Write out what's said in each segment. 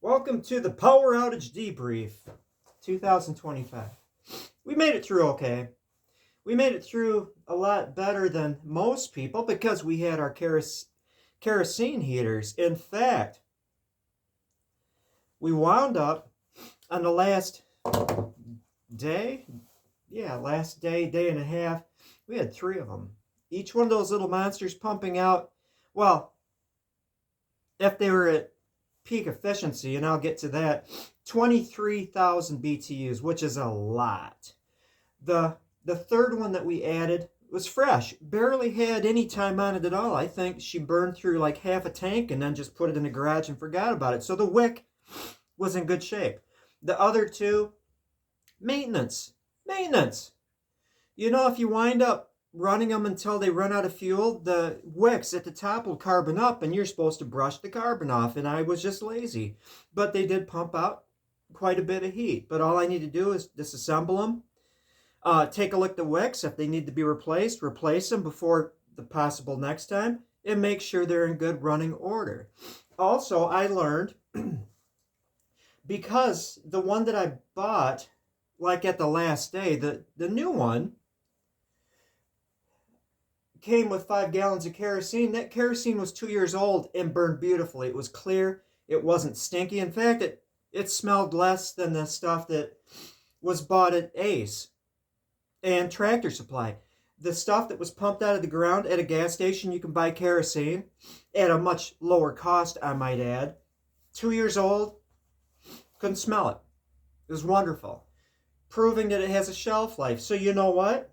Welcome to the Power Outage Debrief 2025. We made it through okay. We made it through a lot better than most people because we had our kerosene heaters. In fact, we wound up on the last day, day and a half, we had three of them. Each one of those little monsters pumping out, well, if they were at peak efficiency, and I'll get to that, 23,000 BTUs, which is a lot. The third one that we added was fresh, barely had any time on it at all. I think she burned through like half a tank and then just put it in the garage and forgot about it. So the wick was in good shape. The other two, maintenance. If you wind up running them until they run out of fuel, the wicks at the top will carbon up and you're supposed to brush the carbon off, and I was just lazy. But they did pump out quite a bit of heat. But all I need to do is disassemble them, take a look at the wicks. If they need to be replaced, replace them before the possible next time, and make sure they're in good running order. Also, I learned, because the one that I bought, like at the last day, the new one came with 5 gallons of kerosene. That kerosene was 2 years old and burned beautifully. It was clear. It wasn't stinky. In fact, it smelled less than the stuff that was bought at Ace and Tractor Supply. The stuff that was pumped out of the ground at a gas station, you can buy kerosene at a much lower cost, I might add. 2 years old, couldn't smell it. It was wonderful, proving that it has a shelf life. So you know what?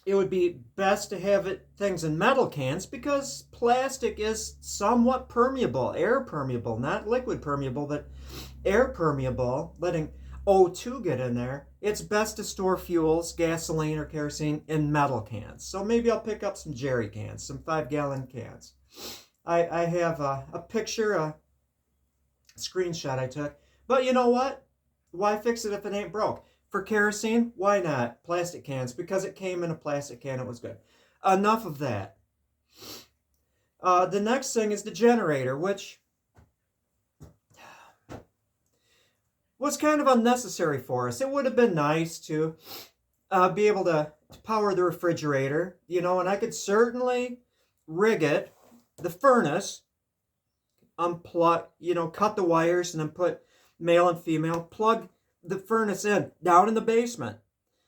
It would be best to have things in metal cans because plastic is somewhat permeable, air permeable, not liquid permeable, but air permeable, letting O2 get in there. It's best to store fuels, gasoline or kerosene, in metal cans. So maybe I'll pick up some jerry cans, some 5-gallon cans. I have a picture, a screenshot I took. But you know what? Why fix it if it ain't broke? For kerosene, why not? Plastic cans, because it came in a plastic can, it was good. Enough of that. The next thing is the generator, which was kind of unnecessary for us. It would have been nice to be able to power the refrigerator, and I could certainly rig it, the furnace, unplug, cut the wires and then put male and female, plug the furnace in down in the basement.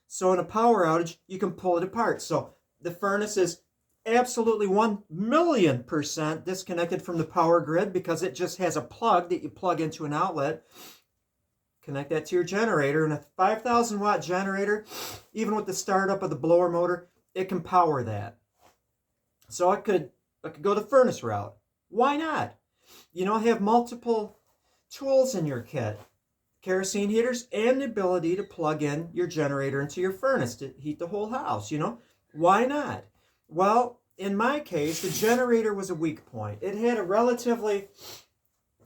So in a power outage, you can pull it apart. So the furnace is absolutely 1,000,000% disconnected from the power grid because it just has a plug that you plug into an outlet. Connect that to your generator, and a 5,000 watt generator, even with the startup of the blower motor, it can power that. So I could go the furnace route. Why not? Have multiple tools in your kit. Kerosene heaters and the ability to plug in your generator into your furnace to heat the whole house. Why not? Well, in my case, the generator was a weak point. It had a relatively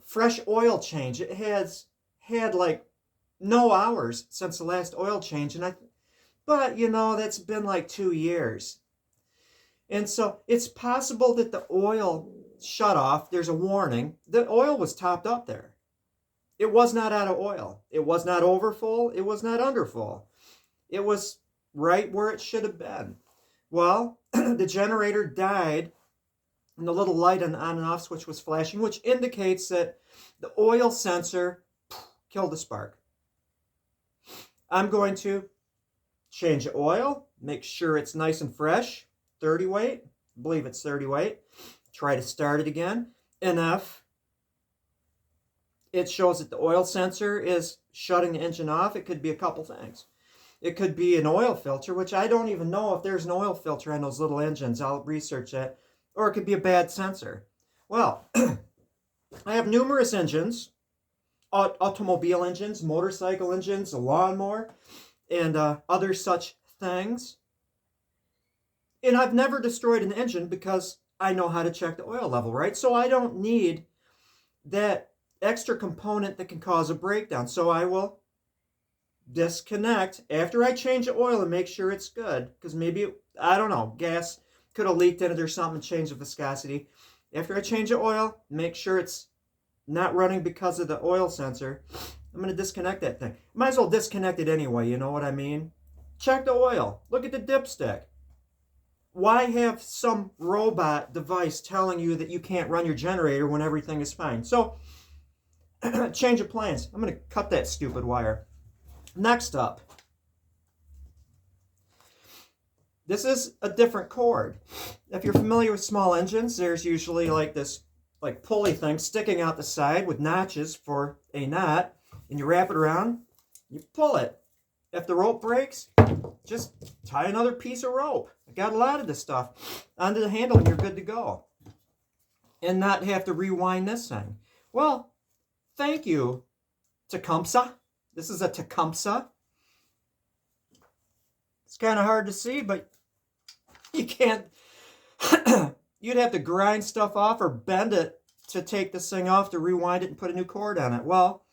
fresh oil change. It has had like no hours since the last oil change, but that's been like 2 years. And so it's possible that the oil shut off. There's a warning. The oil was topped up there. It was not out of oil. It was not overfull. It was not underfull. It was right where it should have been. Well, the generator died, and the little light on and off switch was flashing, which indicates that the oil sensor killed the spark. I'm going to change the oil, make sure it's nice and fresh, 30 weight. I believe it's 30 weight. Try to start it again. And if it shows that the oil sensor is shutting the engine off, it could be a couple things. It could be an oil filter, which I don't even know if there's an oil filter on those little engines. I'll research that. Or it could be a bad sensor. Well, I have numerous engines, automobile engines, motorcycle engines, a lawnmower, and other such things. And I've never destroyed an engine because I know how to check the oil level, right? So I don't need that extra component that can cause a breakdown. So I will disconnect after I change the oil and make sure it's good, because maybe, I don't know, gas could have leaked in it or something and changed the viscosity. After I change the oil, make sure it's not running because of the oil sensor, I'm going to disconnect that thing. Might as well disconnect it anyway, you know what I mean? Check the oil. Look at the dipstick. Why have some robot device telling you that you can't run your generator when everything is fine? So, change of plans. I'm going to cut that stupid wire. Next up, this is a different cord. If you're familiar with small engines, there's usually like this like pulley thing sticking out the side with notches for a knot, and you wrap it around, you pull it. If the rope breaks, just tie another piece of rope. I got a lot of this stuff onto the handle and you're good to go. And not have to rewind this thing. Well, thank you, Tecumseh. This is a Tecumseh. It's kind of hard to see, but you can't. You'd have to grind stuff off or bend it to take this thing off to rewind it and put a new cord on it. Well,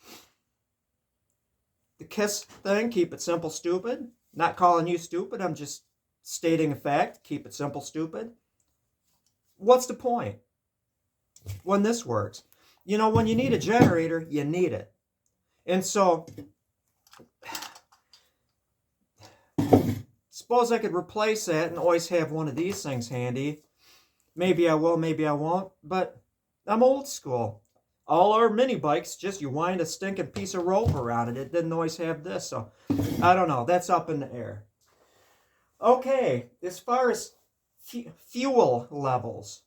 the KISS thing, keep it simple, stupid. Not calling you stupid, I'm just stating a fact. Keep it simple, stupid. What's the point when this works? You know, when you need a generator, you need it. And so, suppose I could replace that and always have one of these things handy. Maybe I will, maybe I won't, but I'm old school. All our mini bikes, just you wind a stinking piece of rope around it. It didn't always have this, so I don't know. That's up in the air. Okay, as far as fuel levels,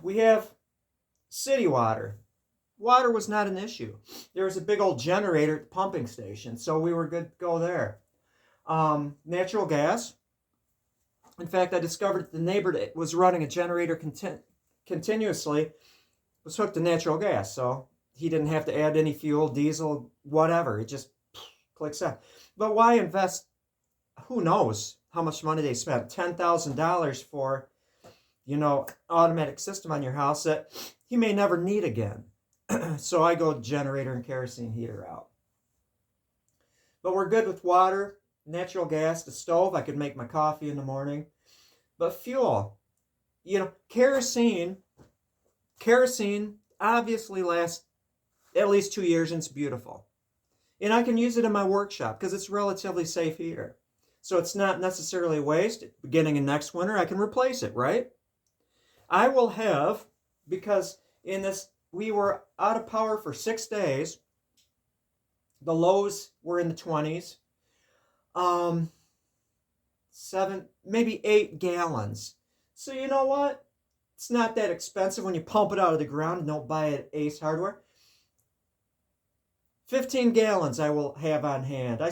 we have city water. Water was not an issue. There was a big old generator at the pumping station, so we were good to go there. Natural gas. In fact, I discovered that the neighbor that was running a generator continuously was hooked to natural gas, so he didn't have to add any fuel, diesel, whatever. It just clicks on. But why invest? Who knows how much money they spent? $10,000 for, you know, automatic system on your house that he may never need again. So I go generator and kerosene heater out. But we're good with water, natural gas, the stove. I could make my coffee in the morning. But fuel, you know, kerosene obviously lasts at least 2 years and it's beautiful. And I can use it in my workshop because it's a relatively safe heater. So it's not necessarily a waste. Beginning in next winter, I can replace it, right? I will have, because in this, we were out of power for 6 days. The lows were in the 20s. 7, maybe 8 gallons. So you know what? It's not that expensive when you pump it out of the ground and don't buy it at Ace Hardware. 15 gallons I will have on hand.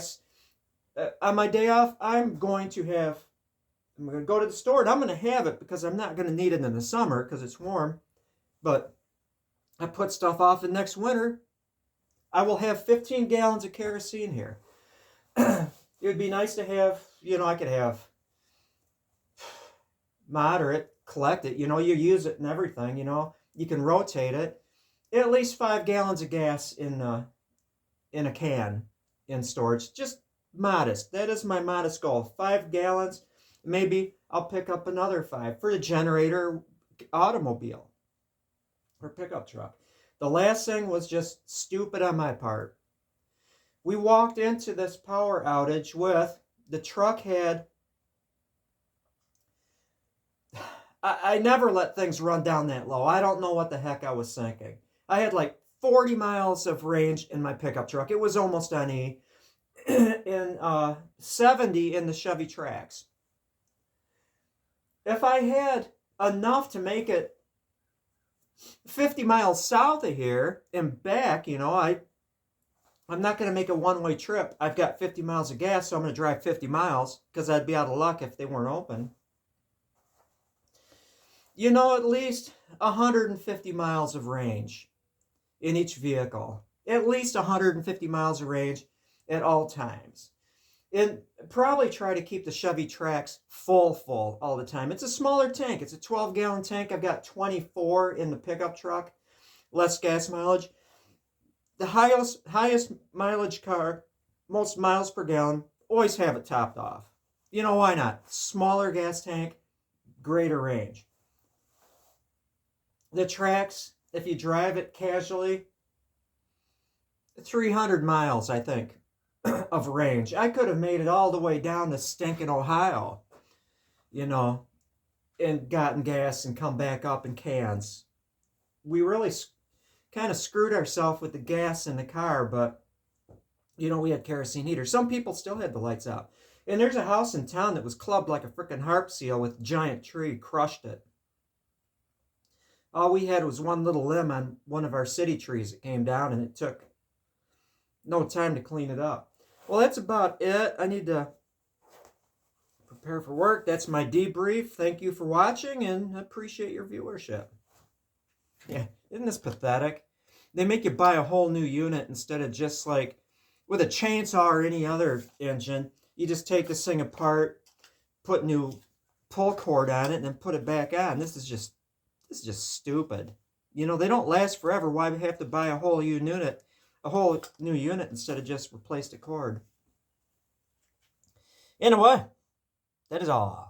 On my day off, I'm going to go to the store and I'm going to have it because I'm not going to need it in the summer because it's warm. But I put stuff off in next winter. I will have 15 gallons of kerosene here. It would be nice to have, you know, I could have moderate, collect it, you know, you use it and everything, you know, you can rotate it. At least 5 gallons of gas in a can in storage, just modest. That is my modest goal. 5 gallons, maybe I'll pick up another 5 for the generator automobile or pickup truck. The last thing was just stupid on my part. We walked into this power outage with, the truck had, I never let things run down that low. I don't know what the heck I was thinking. I had like 40 miles of range in my pickup truck. It was almost on E. And 70 in the Chevy Trax. If I had enough to make it 50 miles south of here and back, you know, I'm not going to make a one-way trip. I've got 50 miles of gas, so I'm going to drive 50 miles because I'd be out of luck if they weren't open. You know, at least 150 miles of range in each vehicle. At least 150 miles of range at all times. And probably try to keep the Chevy Trax full all the time. It's a smaller tank. It's a 12-gallon tank. I've got 24 in the pickup truck. Less gas mileage. The highest mileage car, most miles per gallon, always have it topped off. You know, why not? Smaller gas tank, greater range. The Trax if you drive it casually, 300 miles, I think, of range. I could have made it all the way down to stinking Ohio, you know, and gotten gas and come back up in cans. We really kind of screwed ourselves with the gas in the car, but, you know, we had kerosene heater. Some people still had the lights out. And there's a house in town that was clubbed like a freaking harp seal with a giant tree, crushed it. All we had was one little limb on one of our city trees that came down, and it took no time to clean it up. Well, that's about it. I need to prepare for work. That's my debrief. Thank you for watching, and I appreciate your viewership. Yeah, isn't this pathetic? They make you buy a whole new unit instead of just like with a chainsaw or any other engine. You just take this thing apart, put new pull cord on it, and then put it back on. This is just stupid. You know, they don't last forever. Why we have to buy a whole new unit instead of just replace the cord? Anyway, that is all.